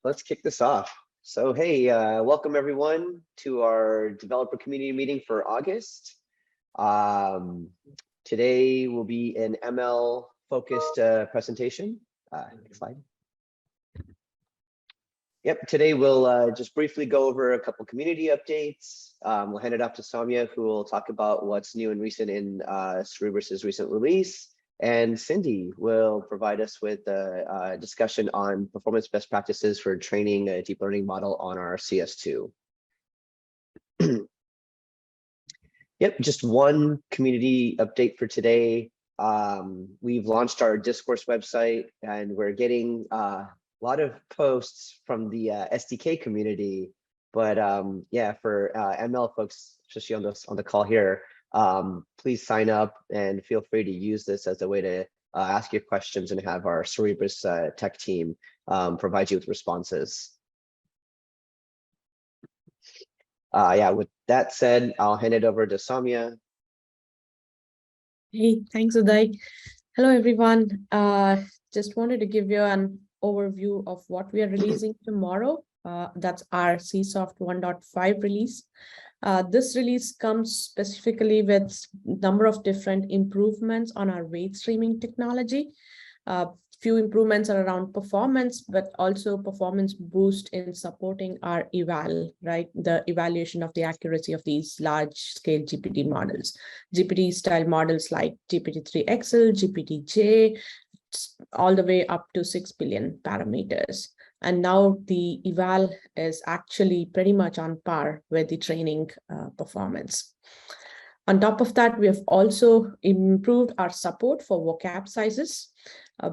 let's kick this off. So, hey, welcome everyone to our developer community meeting for August. Today will be an ML focused presentation. Next slide. Yep, today we'll just briefly go over a couple community updates. We'll hand it off to Soumya, who will talk about what's new and recent in Cerebras' recent release. And Cindy will provide us with a discussion on performance best practices for training a deep learning model on our CS2. Yep, just one community update for today. We've launched our discourse website and we're getting a lot of posts from the SDK community. But yeah, for ML folks, especially on the call here, please sign up and feel free to use this as a way to ask your questions and have our Cerebras tech team provide you with responses. Yeah, with that said, I'll hand it over to Soumya. Hey, thanks, Uday. Hello, everyone. Just wanted to give you an overview of what we are releasing tomorrow. That's our CSoft 1.5 release. This release comes specifically with a number of different improvements on our weight streaming technology. Few improvements are around performance, but also performance boost in supporting our eval, right? The evaluation of the accuracy of these large scale GPT models. GPT style models like GPT-3XL, GPT-J, all the way up to 6 billion parameters. And now the eval is actually pretty much on par with the training performance. On top of that, we have also improved our support for vocab sizes.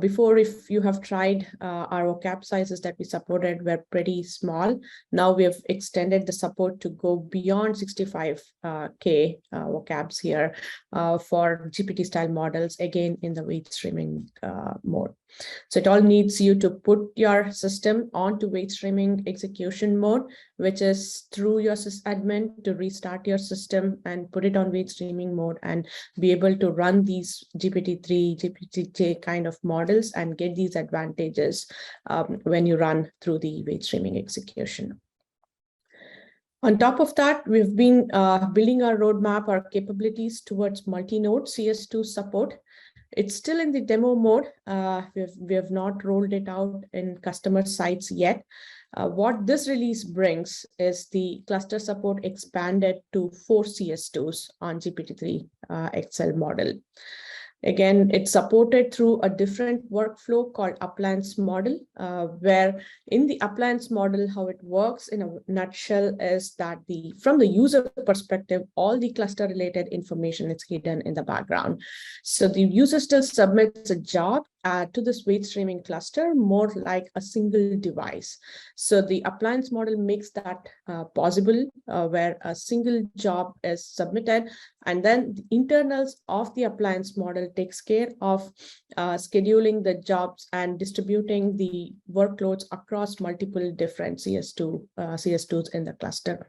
Before, if you have tried, our vocab sizes that we supported were pretty small. Now we have extended the support to go beyond 65K vocabs here for GPT-style models, again, in the weight streaming mode. So it all needs you to put your system onto weight streaming execution mode, which is through your sysadmin to restart your system and put it on weight streaming mode and be able to run these GPT-3, GPT-J kind of models and get these advantages when you run through the weight streaming execution. On top of that, we've been building our roadmap, our capabilities towards multi-node CS2 support. It's still in the demo mode. We have not rolled it out in customer sites yet. What this release brings is the cluster support expanded to 4 CS2s on GPT-3XL model. Again, it's supported through a different workflow called appliance model, where in the appliance model, how it works in a nutshell is that from the user perspective, all the cluster related information is hidden in the background. So the user still submits a job to this weight streaming cluster, more like a single device. So the appliance model makes that possible, where a single job is submitted, and then the internals of the appliance model takes care of scheduling the jobs and distributing the workloads across multiple different CS2s in the cluster.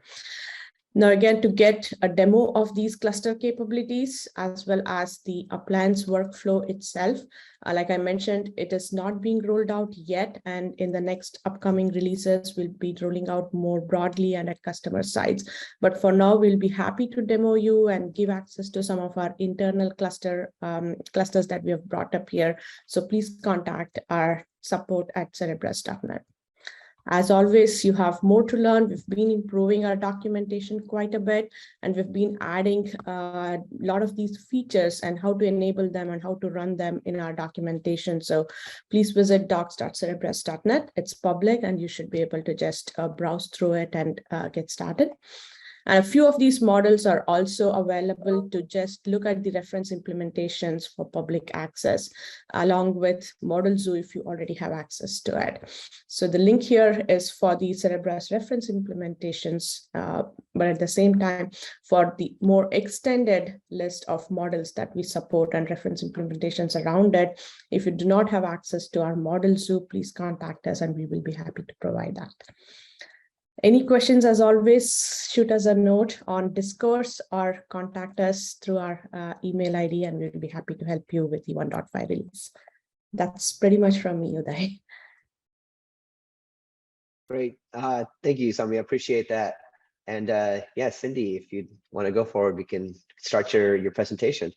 Now, again, to get a demo of these cluster capabilities, as well as the appliance workflow itself, like I mentioned, it is not being rolled out yet. And in the next upcoming releases, we'll be rolling out more broadly and at customer sites. But for now, we'll be happy to demo you and give access to some of our internal clusters that we have brought up here. So please contact our support at cerebras.net. As always, you have more to learn. We've been improving our documentation quite a bit, and we've been adding a lot of these features and how to enable them and how to run them in our documentation. So please visit docs.cerebras.net. It's public, and you should be able to just browse through it and get started. And a few of these models are also available to just look at the reference implementations for public access, along with Model Zoo if you already have access to it. So the link here is for the Cerebras reference implementations, but at the same time, for the more extended list of models that we support and reference implementations around it, if you do not have access to our Model Zoo, please contact us and we will be happy to provide that. Any questions, as always, shoot us a note on Discourse or contact us through our email ID, and we'll be happy to help you with the 1.5 release. That's pretty much from me, Uday. Great. Thank you, Sami. I appreciate that. And yeah, Cindy, if you want to go forward, we can start your presentation.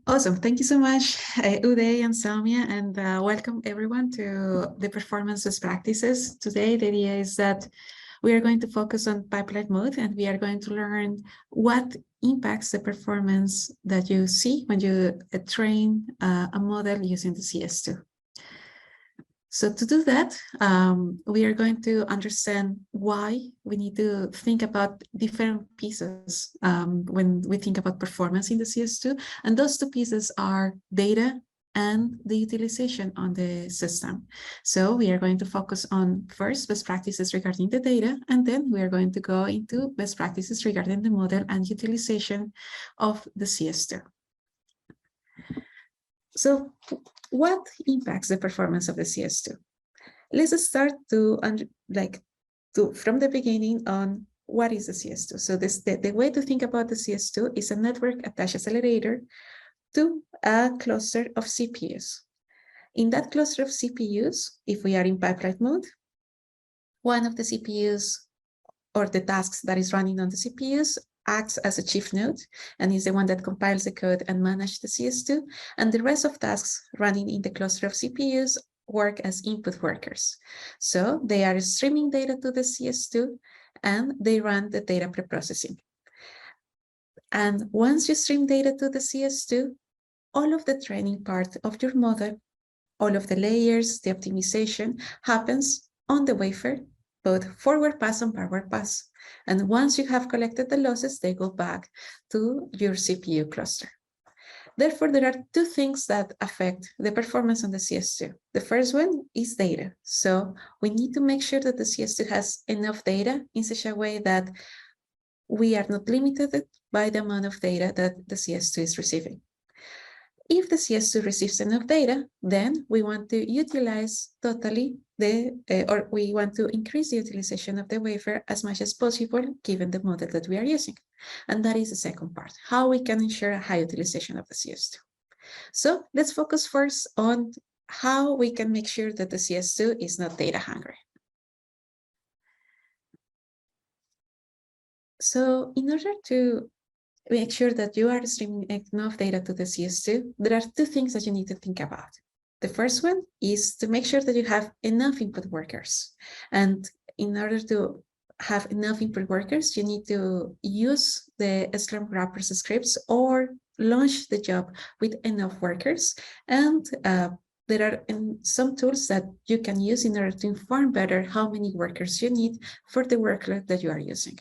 Awesome. Thank you so much, Uday and Samia, and welcome everyone to the performance best practices. Today, the idea is that we are going to focus on pipeline mode, and we are going to learn what impacts the performance that you see when you train a model using the CS2. So to do that, we are going to understand why we need to think about different pieces when we think about performance in the CS2. And those two pieces are data and the utilization on the system. So we are going to focus on first best practices regarding the data, and then we are going to go into best practices regarding the model and utilization of the CS2. So what impacts the performance of the CS2? Let's start from the beginning on what is the CS2. So the way to think about the CS2 is a network attached accelerator to a cluster of CPUs. In that cluster of CPUs, if we are in pipeline mode, one of the CPUs or the tasks that is running on the CPUs acts as a chief node and is the one that compiles the code and manages the CS2. And the rest of tasks running in the cluster of CPUs work as input workers. So they are streaming data to the CS2 and they run the data preprocessing. And once you stream data to the CS2, all of the training part of your model, all of the layers, the optimization happens on the wafer, both forward pass and backward pass. And once you have collected the losses, they go back to your CPU cluster. Therefore, there are two things that affect the performance on the CS2. The first one is data. So we need to make sure that the CS2 has enough data in such a way that we are not limited by the amount of data that the CS2 is receiving. If the CS2 receives enough data, then we want to utilize totally or we want to increase the utilization of the wafer as much as possible, given the model that we are using. And that is the second part, how we can ensure a high utilization of the CS2. So let's focus first on how we can make sure that the CS2 is not data hungry. So in order to make sure that you are streaming enough data to the CS2, there are two things that you need to think about. The first one is to make sure that you have enough input workers. And in order to have enough input workers, you need to use the Scrum wrappers scripts or launch the job with enough workers. And there are some tools that you can use in order to inform better how many workers you need for the workload that you are using.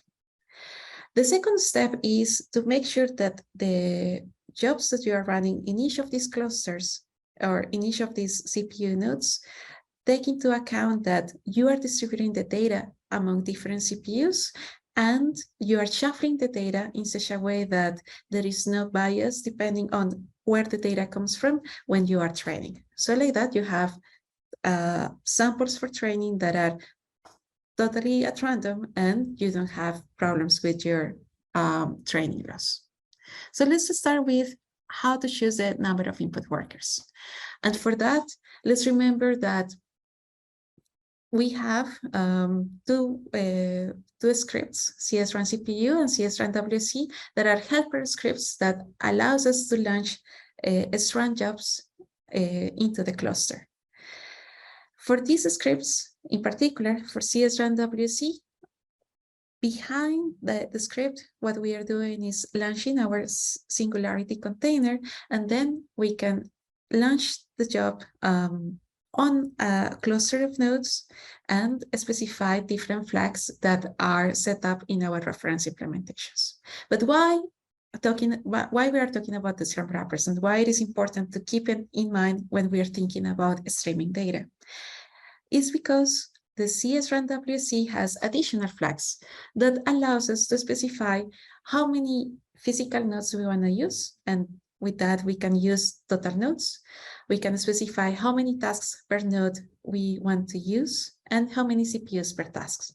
The second step is to make sure that the jobs that you are running in each of these clusters or in each of these CPU nodes take into account that you are distributing the data among different CPUs and you are shuffling the data in such a way that there is no bias depending on where the data comes from when you are training. So like that, you have samples for training that are totally at random and you don't have problems with your training loss. So let's start with how to choose the number of input workers. And for that, let's remember that we have two scripts, CS run CPU and CS run WC, that are helper scripts that allows us to launch run jobs into the cluster. For these scripts, in particular, for CS run WC, behind the script, what we are doing is launching our singularity container, and then we can launch the job on a cluster of nodes and specify different flags that are set up in our reference implementations. But why we are talking about the Scrum wrappers and why it is important to keep it in mind when we are thinking about streaming data is because the CS run WC has additional flags that allows us to specify how many physical nodes we want to use. And with that, we can use total nodes. We can specify how many tasks per node we want to use and how many CPUs per task.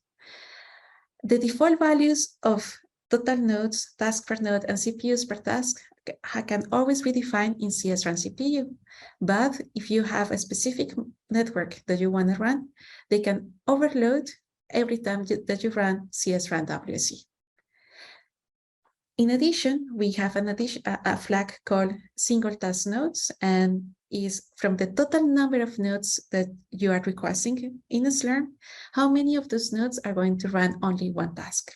The default values of total nodes, task per node, and CPUs per task can always be defined in CS-run CPU. But if you have a specific network that you want to run, they can overload every time that you run CS-run WC. In addition, we have a flag called single task nodes, and is from the total number of nodes that you are requesting in a Slurm, how many of those nodes are going to run only one task.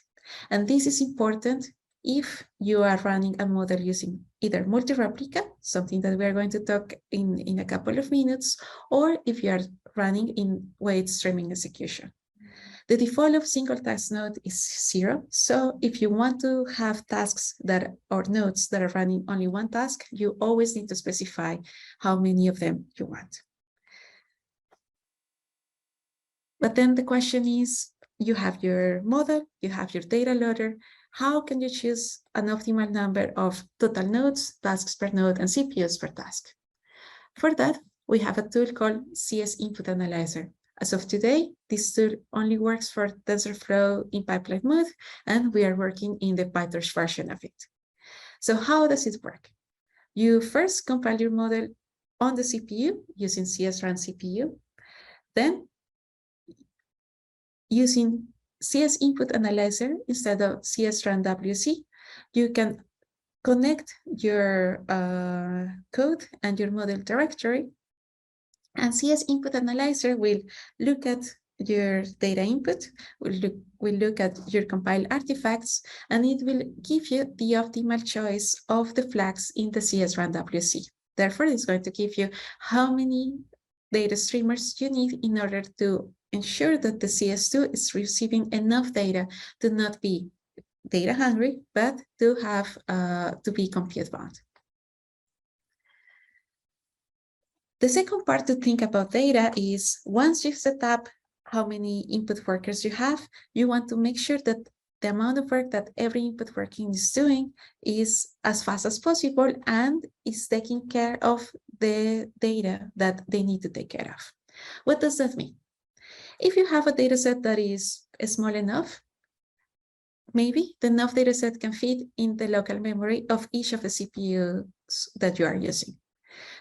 And this is important if you are running a model using either multi-replica, something that we are going to talk in a couple of minutes, or if you are running in weight streaming execution. The default of single task node is 0. So if you want to have tasks or nodes that are running only one task, you always need to specify how many of them you want. But then the question is, you have your model, you have your data loader. How can you choose an optimal number of total nodes, tasks per node, and CPUs per task? For that, we have a tool called CS Input Analyzer. As of today, this tool only works for TensorFlow in pipeline mode, and we are working in the PyTorch version of it. So how does it work? You first compile your model on the CPU using CS-run CPU. Then, using CS Input Analyzer instead of CS-run WC, you can connect your code and your model directory, and CS Input Analyzer will look at your data input, will look at your compiled artifacts, and it will give you the optimal choice of the flags in the CS-run WC. Therefore, it's going to give you how many data streamers you need in order to ensure that the CS2 is receiving enough data to not be data hungry, but to have to be compute bound. The second part to think about data is, once you've set up how many input workers you have, you want to make sure that the amount of work that every input worker is doing is as fast as possible and is taking care of the data that they need to take care of. What does that mean? If you have a data set that is small enough, maybe the enough data set can fit in the local memory of each of the CPUs that you are using.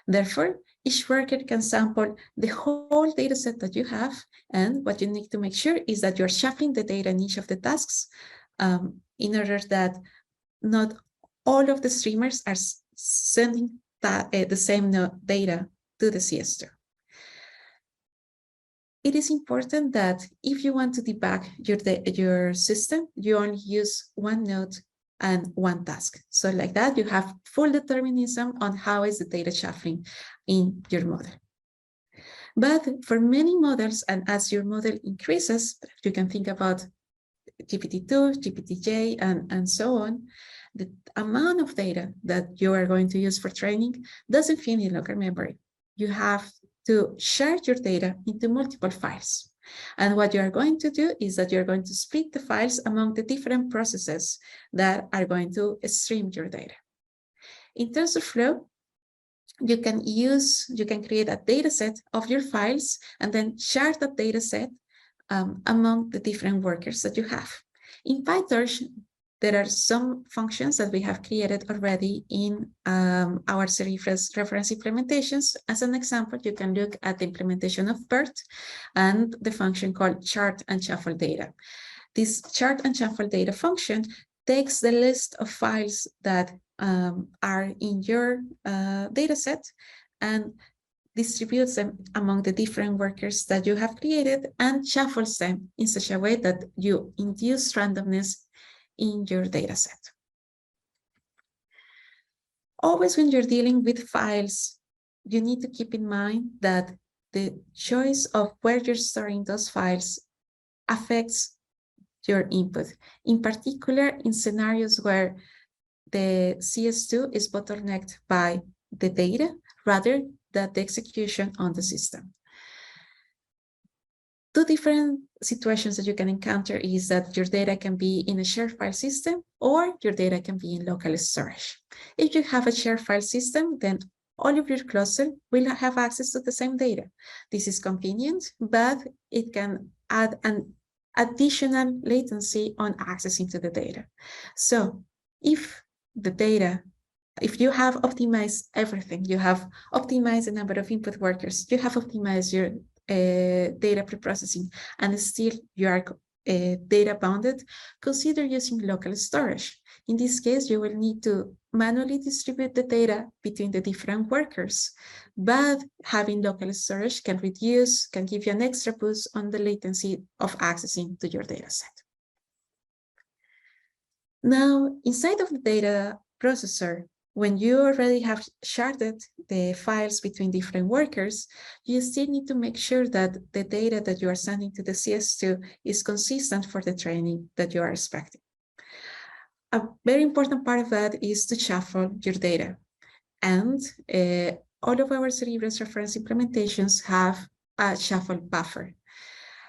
Therefore, each worker can sample the whole data set that you have, and what you need to make sure is that you're shuffling the data in each of the tasks in order that not all of the streamers are sending the same data to the CS2. It is important that if you want to debug your system, you only use one node and one task. So like that, you have full determinism on how is the data shuffling in your model. But for many models, and as your model increases, you can think about GPT-2, GPT-J, and so on, the amount of data that you are going to use for training doesn't fit in local memory. You have to share your data into multiple files. And what you are going to do is that you're going to split the files among the different processes that are going to stream your data. In TensorFlow, you can create a data set of your files and then share that data set among the different workers that you have. In PyTorch, there are some functions that we have created already in our Cerebras reference implementations. As an example, you can look at the implementation of BERT and the function called chart and shuffle data. This chart and shuffle data function takes the list of files that are in your data set and distributes them among the different workers that you have created and shuffles them in such a way that you induce randomness in your data set. Always when you're dealing with files, you need to keep in mind that the choice of where you're storing those files affects your input, in particular in scenarios where the CS2 is bottlenecked by the data rather than the execution on the system. Two different situations that you can encounter is that your data can be in a shared file system or your data can be in local storage. If you have a shared file system, then all of your cluster will have access to the same data. This is convenient, but it can add an additional latency on accessing to the data. So if the data if you have optimized everything, you have optimized the number of input workers, you have optimized your data preprocessing, and still you are data bounded, consider using local storage. In this case, you will need to manually distribute the data between the different workers, but having local storage can give you an extra boost on the latency of accessing to your data set. Now, inside of the data processor, when you already have sharded the files between different workers, you still need to make sure that the data that you are sending to the CS2 is consistent for the training that you are expecting. A very important part of that is to shuffle your data. And all of our Cerebras reference implementations have a shuffle buffer.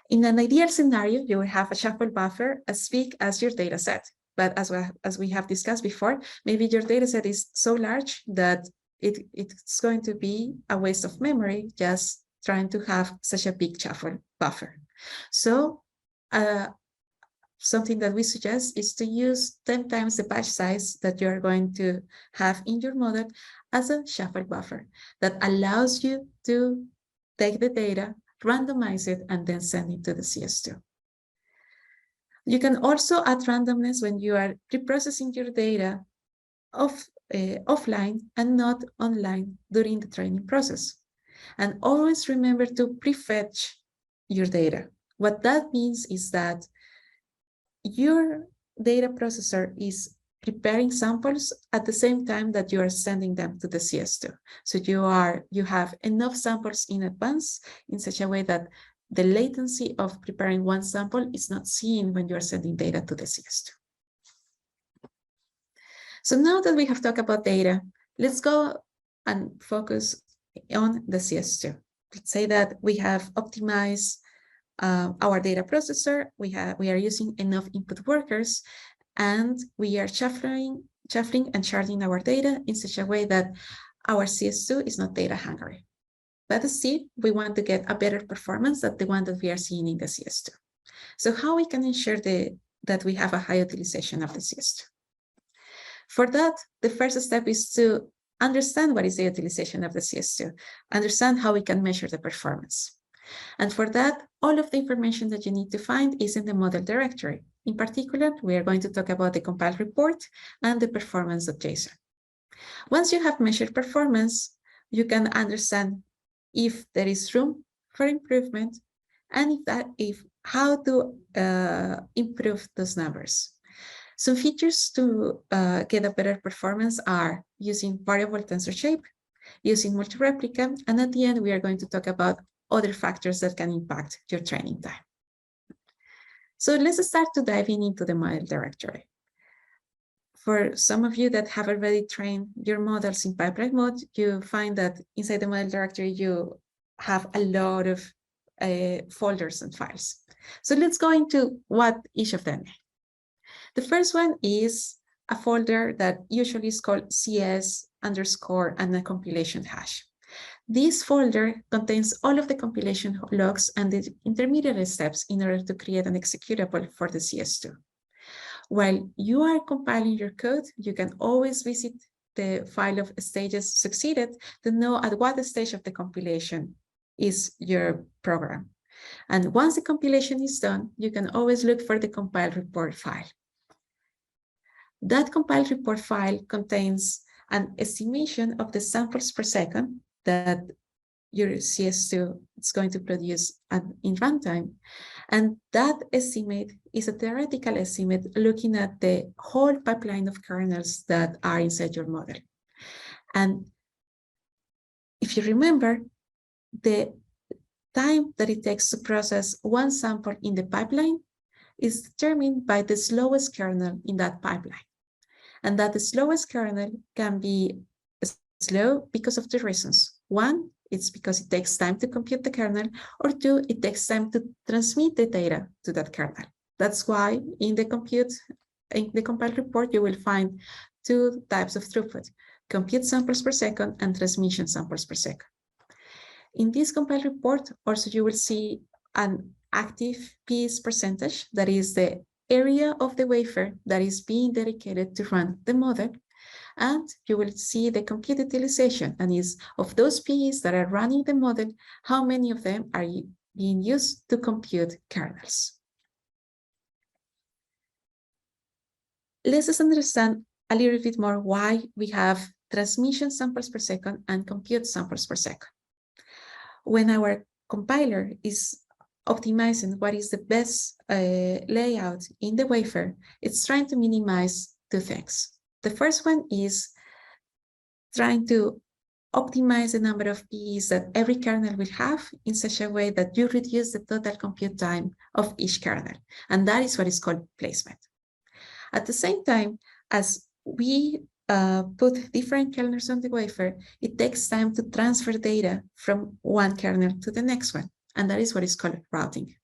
In an ideal scenario, you will have a shuffle buffer as big as your data set. But as we have discussed before, maybe your data set is so large that it's going to be a waste of memory just trying to have such a big shuffle buffer. So something that we suggest is to use 10 times the batch size that you're going to have in your model as a shuffle buffer that allows you to take the data, randomize it, and then send it to the CS2. You can also add randomness when you are preprocessing your data offline and not online during the training process. And always remember to prefetch your data. What that means is that your data processor is preparing samples at the same time that you are sending them to the CS2. So you have enough samples in advance in such a way that the latency of preparing one sample is not seen when you are sending data to the CS2. So now that we have talked about data, let's go and focus on the CS2. Let's say that we have optimized our data processor, we are using enough input workers, and we are shuffling and sharding our data in such a way that our CS2 is not data hungry. But still, we want to get a better performance than the one that we are seeing in the CS2. So how we can ensure that we have a high utilization of the CS2? For that, the first step is to understand what is the utilization of the CS2, understand how we can measure the performance. And for that, all of the information that you need to find is in the model directory. In particular, we are going to talk about the compile report and the performance.json. Once you have measured performance, you can understand if there is room for improvement and how to improve those numbers. Some features to get a better performance are using variable tensor shape, using multi-replica, and at the end, we are going to talk about other factors that can impact your training time. So let's start to diving into the model directory. For some of you that have already trained your models in pipeline mode, you find that inside the model directory, you have a lot of folders and files. So let's go into what each of them. The first one is a folder that usually is called CS underscore and a compilation hash. This folder contains all of the compilation logs and the intermediate steps in order to create an executable for the CS2. While you are compiling your code, you can always visit the file of stages succeeded to know at what stage of the compilation is your program. And once the compilation is done, you can always look for the compile report file. That compile report file contains an estimation of the samples per second that your CS2 is going to produce in runtime. And that estimate is a theoretical estimate looking at the whole pipeline of kernels that are inside your model. And if you remember, the time that it takes to process one sample in the pipeline is determined by the slowest kernel in that pipeline. And that the slowest kernel can be slow because of two reasons. One, it's because it takes time to compute the kernel, or two, it takes time to transmit the data to that kernel. That's why in the compile report, you will find two types of throughput: compute samples per second and transmission samples per second. In this compile report, also you will see an active piece percentage, that is the area of the wafer that is being dedicated to run the model. And you will see the compute utilization, and is of those PEs that are running the model, how many of them are being used to compute kernels. Let's understand a little bit more why we have transmission samples per second and compute samples per second. When our compiler is optimizing what is the best layout in the wafer, it's trying to minimize two things. The first one is trying to optimize the number of PEs that every kernel will have in such a way that you reduce the total compute time of each kernel. And that is what is called placement. At the same time, as we put different kernels on the wafer, it takes time to transfer data from one kernel to the next one. And that is what is called routing.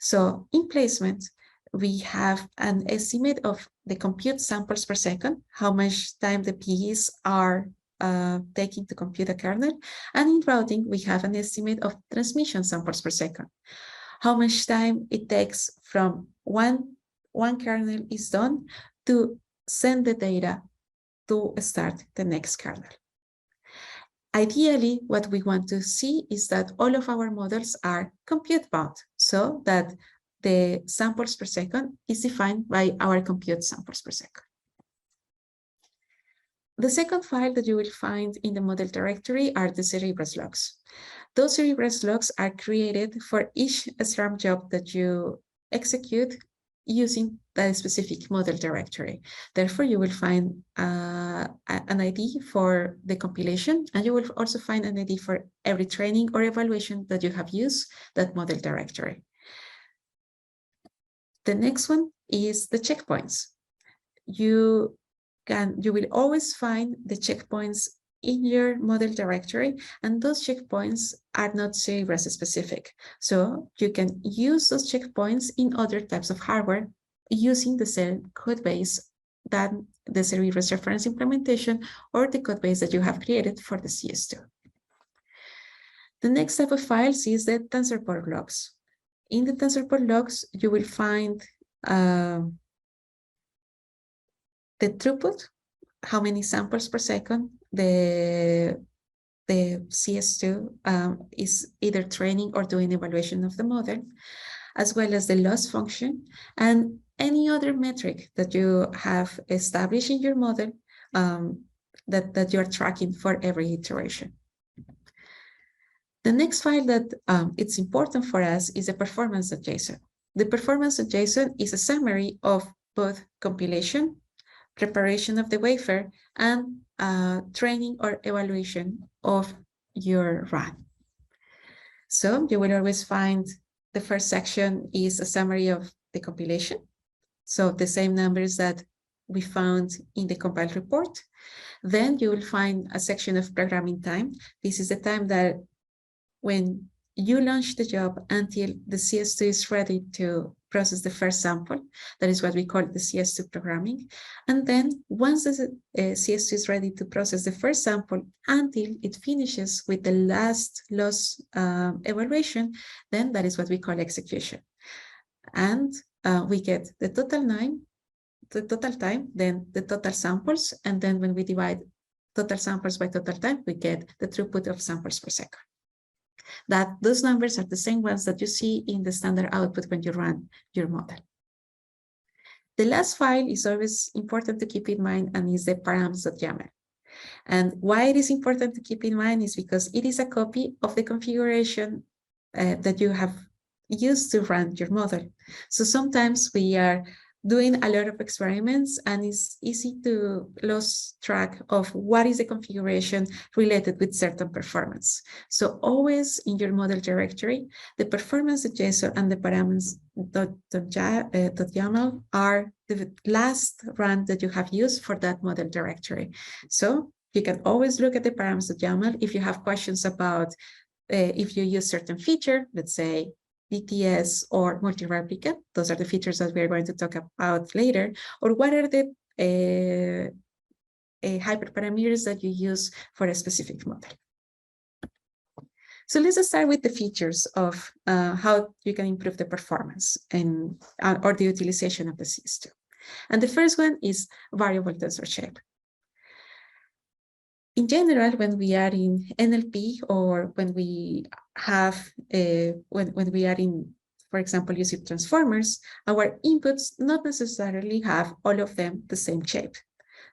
So in placement, we have an estimate of the compute samples per second, how much time the PEs are taking to compute a kernel. And in routing, we have an estimate of transmission samples per second, how much time it takes from one kernel is done to send the data to start the next kernel. Ideally, what we want to see is that all of our models are compute bound, so that the samples per second is defined by our compute samples per second. The second file that you will find in the model directory are the Cerebras logs. Those Cerebras logs are created for each SRAM job that you execute using that specific model directory. Therefore, you will find an ID for the compilation, and you will also find an ID for every training or evaluation that you have used that model directory. The next one is the checkpoints. You will always find the checkpoints in your model directory, and those checkpoints are not Cerebras specific. So you can use those checkpoints in other types of hardware using the same code base than the Cerebras reference implementation or the code base that you have created for the CS2. The next type of files is the TensorPort logs. In the TensorPort logs, you will find the throughput, how many samples per second the CS2 is either training or doing evaluation of the model, as well as the loss function and any other metric that you have established in your model that you are tracking for every iteration. The next file that it's important for us is the performance.json. The performance.json is a summary of both compilation, preparation of the wafer, and training or evaluation of your run. So you will always find the first section is a summary of the compilation. So the same numbers that we found in the compile report. Then you will find a section of programming time. This is the time that when you launch the job until the CS2 is ready to process the first sample. That is what we call the CS2 programming. And then once the CS2 is ready to process the first sample until it finishes with the last loss evaluation, then that is what we call execution. And we get the total time, then the total samples. And then when we divide total samples by total time, we get the throughput of samples per second. That those numbers are the same ones that you see in the standard output when you run your model. The last file is always important to keep in mind, and is the params.yaml. And why it is important to keep in mind is because it is a copy of the configuration that you have used to run your model. So sometimes we are doing a lot of experiments, and it's easy to lose track of what is the configuration related with certain performance. So always in your model directory, the performance.json and the params.yaml are the last run that you have used for that model directory. So you can always look at the params.yaml if you have questions about if you use certain feature, let's say DTS or multi-replica. Those are the features that we're going to talk about later. Or what are the hyperparameters that you use for a specific model. So let's start with the features of how you can improve the performance and or the utilization of the CS2. And the first one is variable tensor shape. In general, when we are in NLP or when we have, when we are in, for example, using transformers, our inputs not necessarily have all of them the same shape.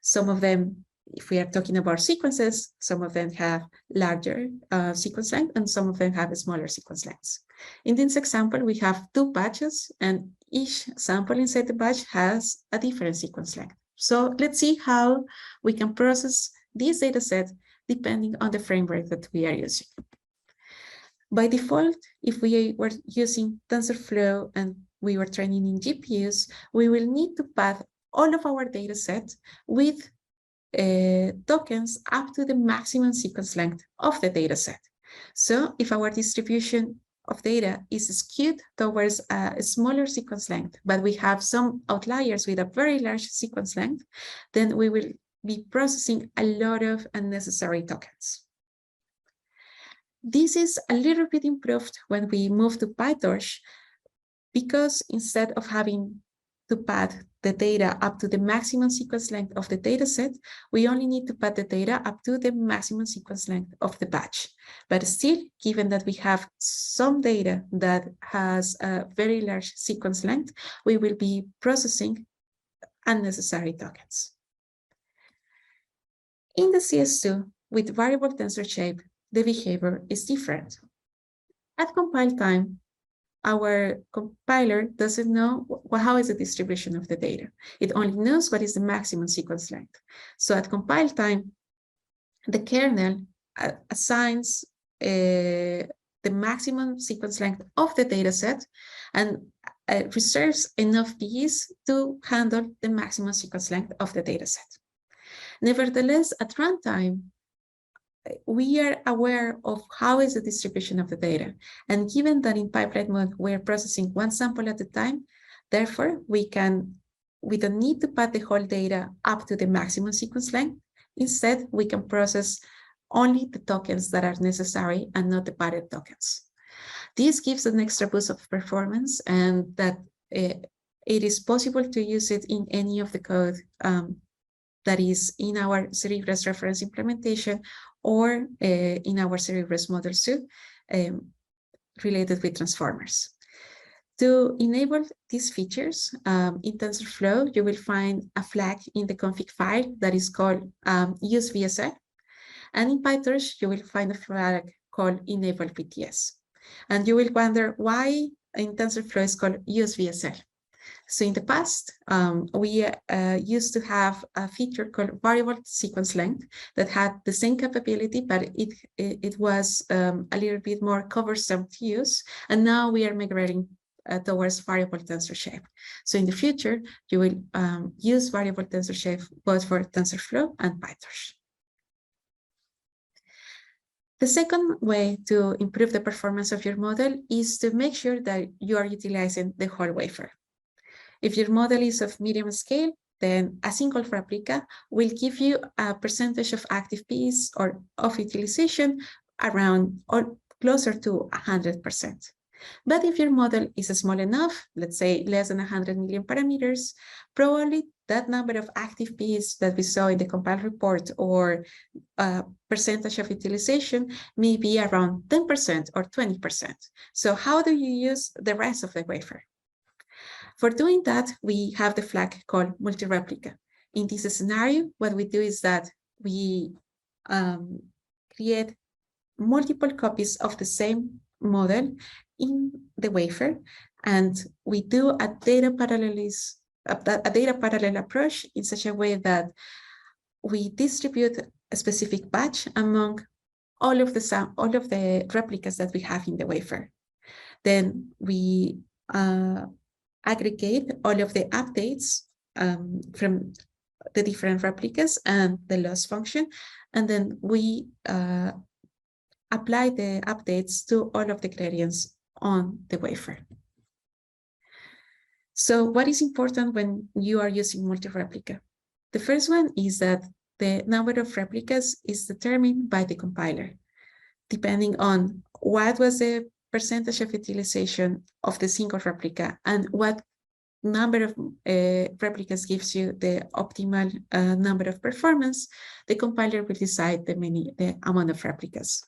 Some of them, if we are talking about sequences, some of them have larger sequence length and some of them have smaller sequence lengths. In this example, we have two batches and each sample inside the batch has a different sequence length. So let's see how we can process this data set depending on the framework that we are using. By default, if we were using TensorFlow and we were training in GPUs, we will need to path all of our data set with tokens up to the maximum sequence length of the data set. So if our distribution of data is skewed towards a smaller sequence length, but we have some outliers with a very large sequence length, then we will be processing a lot of unnecessary tokens. This is a little bit improved when we move to PyTorch, because instead of having to path the data up to the maximum sequence length of the data set, we only need to path the data up to the maximum sequence length of the batch. But still, given that we have some data that has a very large sequence length, we will be processing unnecessary tokens. In the CS2, with variable tensor shape, the behavior is different. At compile time, our compiler doesn't know how is the distribution of the data. It only knows what is the maximum sequence length. So at compile time, the kernel assigns the maximum sequence length of the data set and reserves enough PEs to handle the maximum sequence length of the data set. Nevertheless, at runtime, we are aware of how is the distribution of the data. And given that in pipeline mode, we're processing one sample at a time, therefore, we don't need to path the whole data up to the maximum sequence length. Instead, we can process only the tokens that are necessary and not the pathed tokens. This gives an extra boost of performance, and that it is possible to use it in any of the code that is in our Cerebras reference implementation or in our Cerebras model suite related with transformers. To enable these features, in TensorFlow, you will find a flag in the config file that is called use VSL. And in PyTorch, you will find a flag called enable PTS. And you will wonder why in TensorFlow is called use VSL. So in the past, we used to have a feature called variable sequence length that had the same capability, but it was a little bit more cumbersome to use. And now we are migrating towards variable tensor shape. So in the future, you will use variable tensor shape both for TensorFlow and PyTorch. The second way to improve the performance of your model is to make sure that you are utilizing the whole wafer. If your model is of medium scale, then a single replica will give you a percentage of active PEs or of utilization around or closer to 100%. But if your model is small enough, let's say less than 100 million parameters, probably that number of active PEs that we saw in the compile report or percentage of utilization may be around 10% or 20%. So how do you use the rest of the wafer? For doing that, we have the flag called multi-replica. In this scenario, what we do is that we create multiple copies of the same model in the wafer, and we do a data parallel approach in such a way that we distribute a specific batch among all of the replicas that we have in the wafer. Then we aggregate all of the updates from the different replicas and the loss function, and then we apply the updates to all of the gradients on the wafer. So what is important when you are using multi-replica? The first one is that the number of replicas is determined by the compiler, depending on what was the percentage of utilization of the single replica and what number of replicas gives you the optimal number of performance, the compiler will decide the amount of replicas.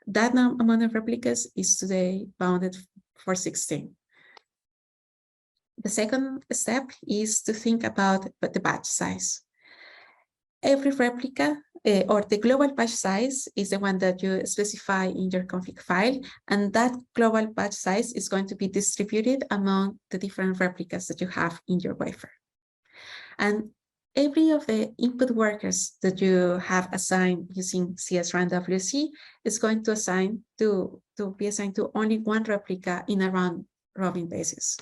That amount of replicas is today bounded for 16. The second step is to think about the batch size. Every replica or the global batch size is the one that you specify in your config file, and that global batch size is going to be distributed among the different replicas that you have in your wafer. And every of the input workers that you have assigned using CS-RANWC is going to be assigned to only one replica in a round-robin basis.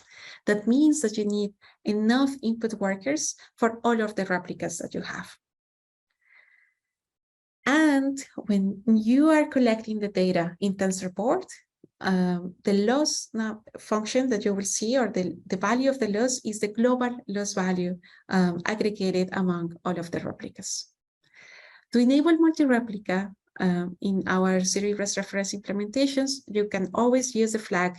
That means that you need enough input workers for all of the replicas that you have. And when you are collecting the data in TensorBoard, the loss function that you will see, or the value of the loss, is the global loss value aggregated among all of the replicas. To enable multi-replica in our Cerebras reference implementations, you can always use the flag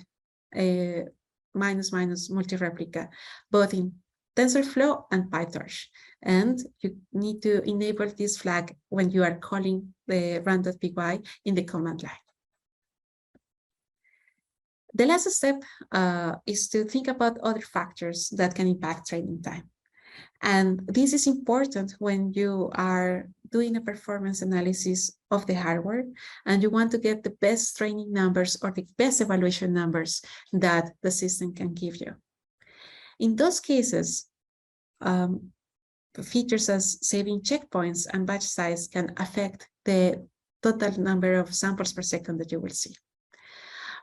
--multi-replica, both in TensorFlow and PyTorch. And you need to enable this flag when you are calling the run.py in the command line. The last step is to think about other factors that can impact training time. And this is important when you are doing a performance analysis of the hardware and you want to get the best training numbers or the best evaluation numbers that the system can give you. In those cases, features as saving checkpoints and batch size can affect the total number of samples per second that you will see.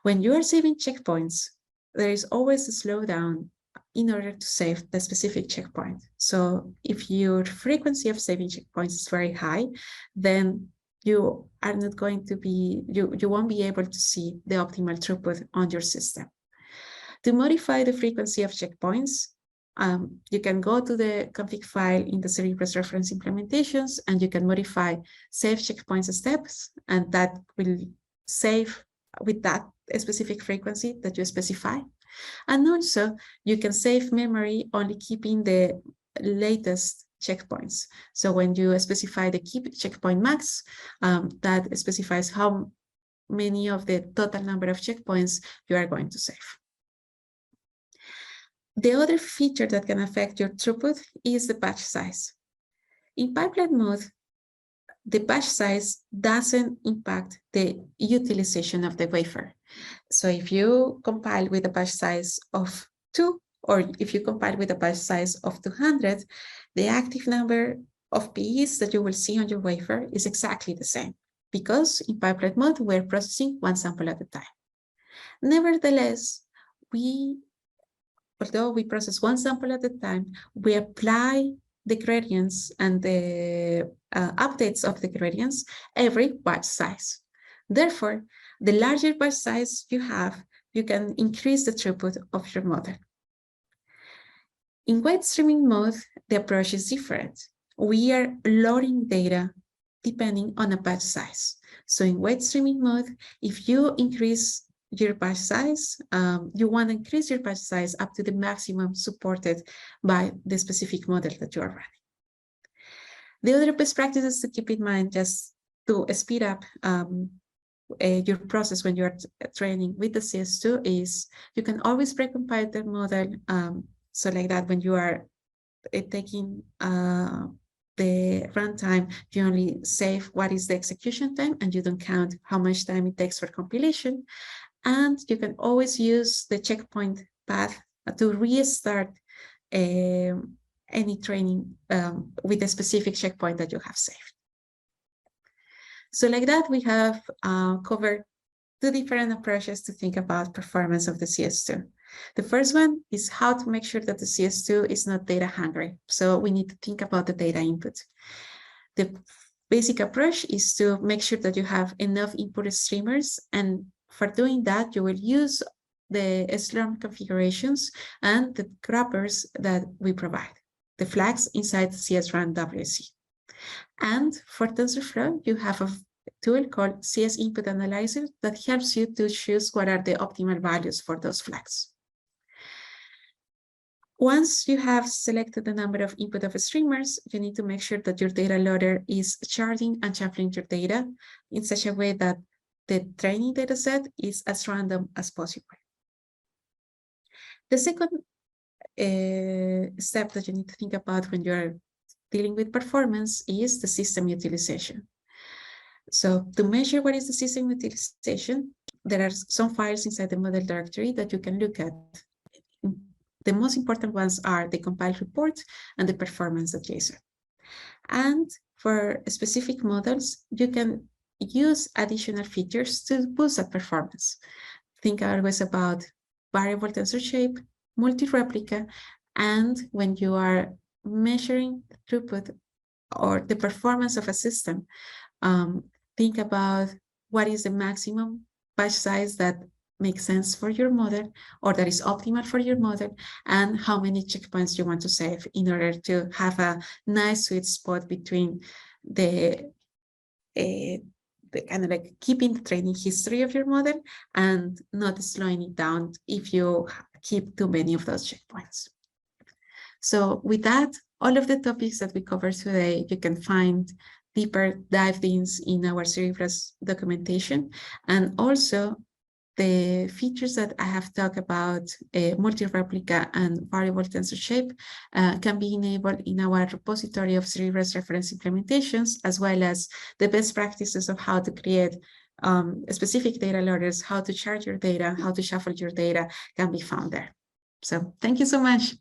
When you are saving checkpoints, there is always a slowdown in order to save the specific checkpoint. So if your frequency of saving checkpoints is very high, then you are not going to be, you won't be able to see the optimal throughput on your system. To modify the frequency of checkpoints, you can go to the config file in the Cerebras reference implementations, and you can modify save checkpoints steps, and that will save with that specific frequency that you specify. And also, you can save memory only keeping the latest checkpoints. So when you specify the keep checkpoint max, that specifies how many of the total number of checkpoints you are going to save. The other feature that can affect your throughput is the batch size. In pipeline mode, the batch size doesn't impact the utilization of the wafer. So if you compile with a batch size of 2, or if you compile with a batch size of 200, the active number of PEs that you will see on your wafer is exactly the same, because in pipeline mode, we're processing one sample at a time. Nevertheless, although we process one sample at a time, we apply the gradients and the updates of the gradients every batch size. Therefore, the larger batch size you have, you can increase the throughput of your model. In wide streaming mode, the approach is different. We are loading data depending on a batch size. So in wide streaming mode, if you increase your batch size, you want to increase your batch size up to the maximum supported by the specific model that you are running. The other best practices to keep in mind, just to speed up your process when you're training with the CS2, is you can always precompile the model. So like that, when you are taking the runtime, you only save what is the execution time and you don't count how much time it takes for compilation. And you can always use the checkpoint path to restart any training with a specific checkpoint that you have saved. So like that, we have covered 2 different approaches to think about performance of the CS2. The first one is how to make sure that the CS2 is not data hungry. So we need to think about the data input. The basic approach is to make sure that you have enough input streamers, and for doing that, you will use the Slurm configurations and the wrappers that we provide, the flags inside CS-RANWC. And for TensorFlow, you have a tool called CS Input Analyzer that helps you to choose what are the optimal values for those flags. Once you have selected the number of input of streamers, you need to make sure that your data loader is charging and shuffling your data in such a way that the training data set is as random as possible. The second step that you need to think about when you're dealing with performance is the system utilization. So to measure what is the system utilization, there are some files inside the model directory that you can look at. The most important ones are the compile report and the performance.json. And for specific models, you can use additional features to boost that performance. Think always about variable tensor shape, multi-replica, and when you are measuring throughput or the performance of a system, think about what is the maximum batch size that makes sense for your model or that is optimal for your model, and how many checkpoints you want to save in order to have a nice sweet spot between the kind of like keeping the training history of your model and not slowing it down if you keep too many of those checkpoints. So with that, all of the topics that we covered today, you can find deeper dive-ins in our Cerebras documentation, and also the features that I have talked about, multi-replica and variable tensor shape, can be enabled in our repository of Cerebras reference implementations, as well as the best practices of how to create specific data loaders, how to charge your data, how to shuffle your data can be found there. So thank you so much.